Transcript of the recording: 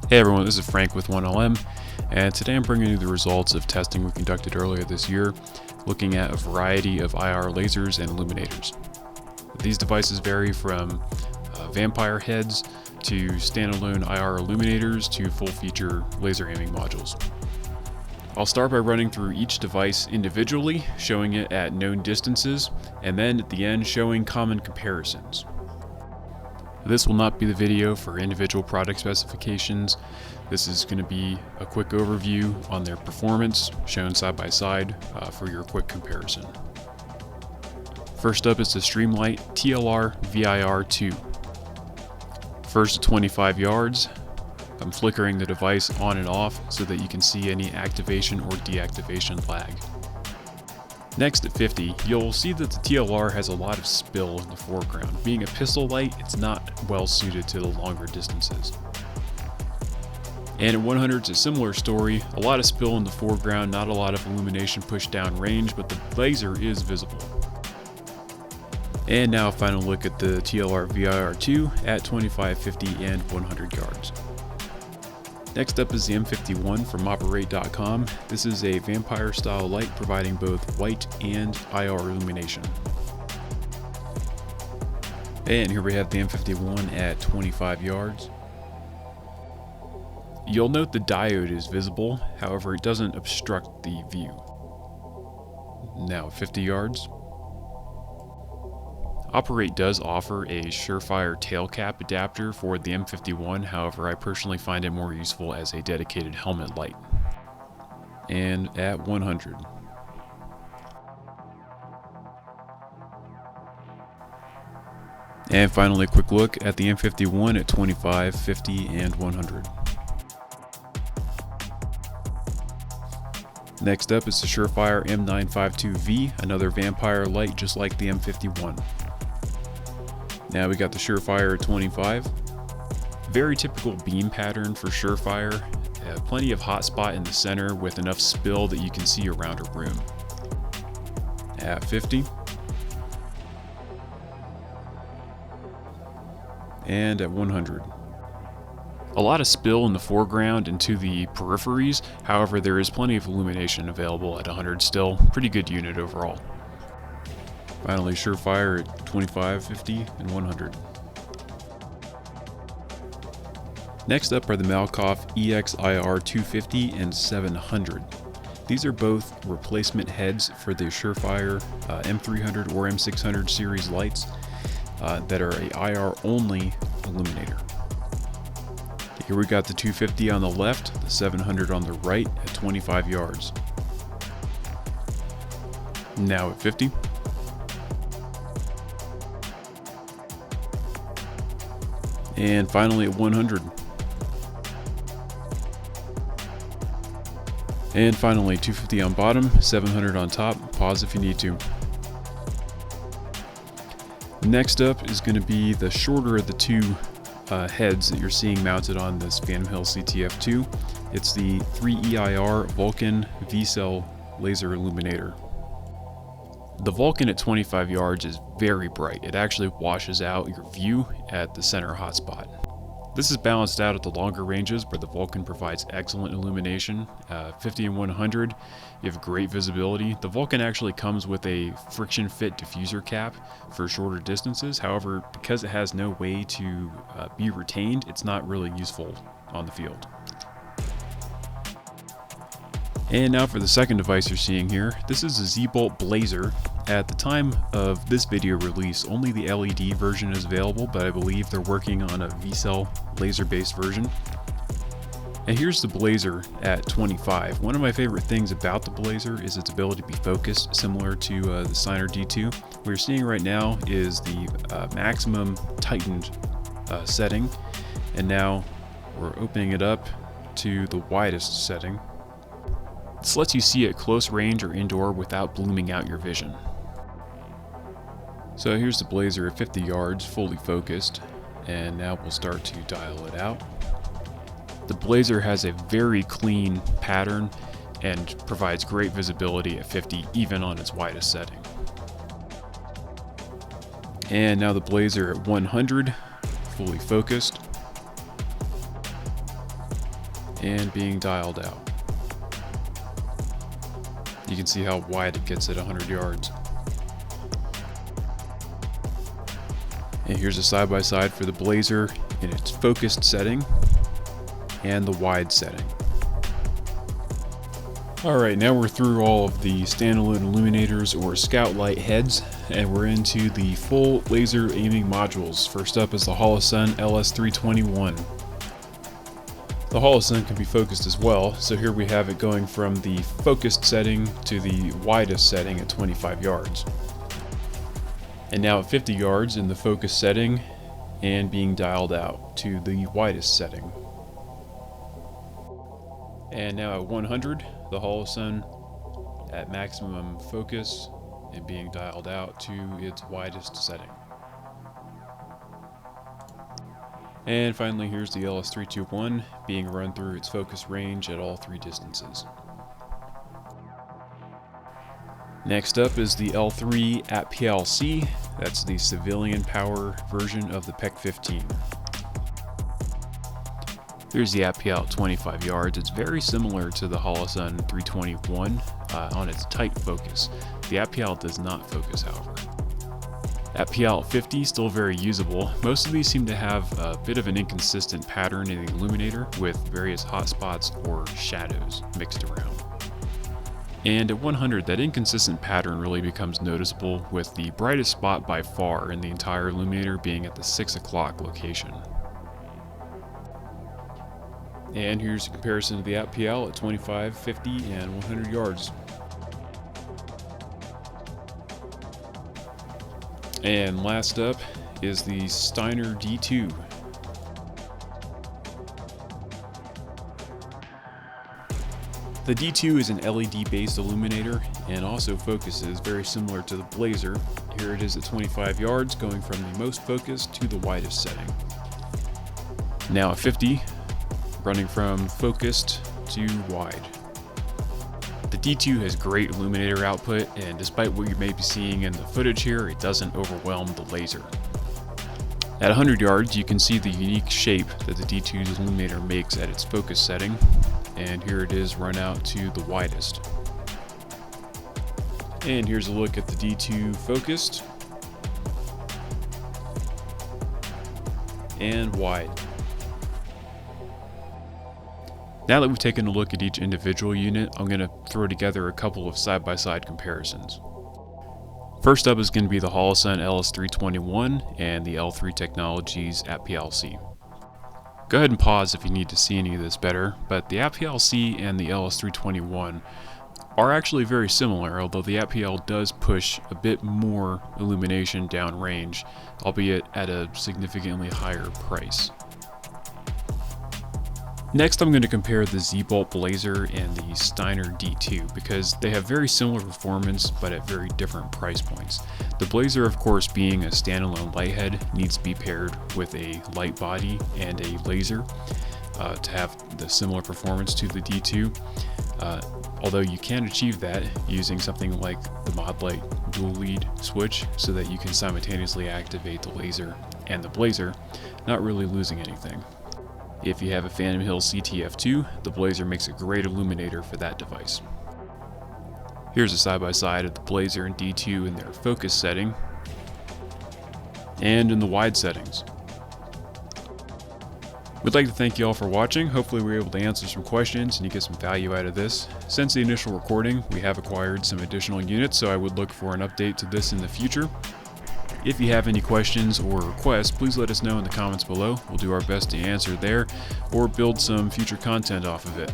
Hey everyone, this is Frank with 1LM, and today I'm bringing you the results of testing we conducted earlier this year, looking at a variety of IR lasers and illuminators. These devices vary from vampire heads to standalone IR illuminators to full-feature laser aiming modules. I'll start by running through each device individually, showing it at known distances, and then at the end showing common comparisons. This will not be the video for individual product specifications. This is going to be a quick overview on their performance, shown side by side for your quick comparison. First up is the Streamlight TLR VIR2. First at 25 yards, I'm flickering the device on and off so that you can see any activation or deactivation lag. Next at 50, you'll see that the TLR has a lot of spill in the foreground. Being a pistol light, it's not well suited to the longer distances. And at 100, it's a similar story. A lot of spill in the foreground, not a lot of illumination pushed down range, but the laser is visible. And now a final look at the TLR VIR2 at 25, 50, and 100 yards. Next up is the M51 from Operate.com. This is a vampire style light providing both white and IR illumination. And here we have the M51 at 25 yards. You'll note the diode is visible, however it doesn't obstruct the view. Now at 50 yards. Operate does offer a Surefire tail cap adapter for the M51, however I personally find it more useful as a dedicated helmet light. And at 100. And finally a quick look at the M51 at 25, 50, and 100. Next up is the Surefire M952V, another vampire light just like the M51. Now we got the Surefire at 25. Very typical beam pattern for Surefire. Plenty of hot spot in the center with enough spill that you can see around a room. At 50. And at 100. A lot of spill in the foreground and to the peripheries, however there is plenty of illumination available at 100 still. Pretty good unit overall. Finally, Surefire at 25, 50, and 100. Next up are the Malkoff EXIR 250 and 700. These are both replacement heads for the Surefire M300 or M600 series lights that are a IR only illuminator. Here we got the 250 on the left, the 700 on the right at 25 yards. Now at 50. And finally at 100. And finally 250 on bottom, 700 on top. Pause if you need to. Next up is going to be the shorter of the two heads that you're seeing mounted on this Phantom Hill CTF2. It's the 3EIR Vulcan V-Cell laser illuminator. The Vulcan at 25 yards is very bright. It actually washes out your view at the center hotspot. This is balanced out at the longer ranges where the Vulcan provides excellent illumination. 50 and 100, you have great visibility. The Vulcan actually comes with a friction fit diffuser cap for shorter distances. However, because it has no way to be retained, it's not really useful on the field. And now for the second device you're seeing here. This is a Z-Bolt Blazer. At the time of this video release, only the LED version is available, but I believe they're working on a V-Cell laser-based version. And here's the Blazer at 25. One of my favorite things about the Blazer is its ability to be focused, similar to the Siner D2. What you're seeing right now is the maximum tightened setting, and now we're opening it up to the widest setting. This lets you see at close range or indoor without blooming out your vision. So here's the Blazer at 50 yards, fully focused, and now we'll start to dial it out. The Blazer has a very clean pattern and provides great visibility at 50, even on its widest setting. And now the Blazer at 100, fully focused, and being dialed out. You can see how wide it gets at 100 yards. And here's a side-by-side for the Blazer in its focused setting and the wide setting. Alright, now we're through all of the standalone illuminators or scout light heads, and we're into the full laser aiming modules. First up is the Holosun LS321. The Holosun can be focused as well, so here we have it going from the focused setting to the widest setting at 25 yards. And now at 50 yards in the focus setting and being dialed out to the widest setting. And now at 100, the Holosun at maximum focus and being dialed out to its widest setting. And finally, here's the LS321 being run through its focus range at all three distances. Next up is the L3 at PLC. That's the civilian power version of the PEQ-15. Here's the APL at 25 yards. It's very similar to the Holosun 321 on its tight focus. The APL does not focus, however. APL at 50, still very usable. Most of these seem to have a bit of an inconsistent pattern in the illuminator with various hotspots or shadows mixed around. And at 100, that inconsistent pattern really becomes noticeable, with the brightest spot by far in the entire illuminator being at the 6 o'clock location. And here's a comparison of the APL at 25, 50, and 100 yards. And last up is the Steiner D2. The D2 is an LED-based illuminator and also focuses very similar to the Blazer. Here it is at 25 yards, going from the most focused to the widest setting. Now at 50, running from focused to wide. The D2 has great illuminator output, and despite what you may be seeing in the footage here, it doesn't overwhelm the laser. At 100 yards, you can see the unique shape that the D2's illuminator makes at its focus setting, and here it is run out to the widest. And here's a look at the D2 focused and wide. Now that we've taken a look at each individual unit, I'm going to throw together a couple of side-by-side comparisons. First up is going to be the Holosun LS321 and the L3 Technologies APLC. Go ahead and pause if you need to see any of this better, but the APLC and the LS321 are actually very similar, although the APL does push a bit more illumination downrange, albeit at a significantly higher price. Next, I'm going to compare the Z-Bolt Blazer and the Steiner D2 because they have very similar performance but at very different price points. The Blazer, of course, being a standalone light head, needs to be paired with a light body and a laser to have the similar performance to the D2. Although you can achieve that using something like the Modlite dual lead switch so that you can simultaneously activate the laser and the Blazer, not really losing anything. If you have a Phantom Hill CTF2, the Blazer makes a great illuminator for that device. Here's a side-by-side of the Blazer and D2 in their focus setting and in the wide settings. We'd like to thank you all for watching. Hopefully we were able to answer some questions and you get some value out of this. Since the initial recording, we have acquired some additional units, so I would look for an update to this in the future. If you have any questions or requests, please let us know in the comments below. We'll do our best to answer there or build some future content off of it.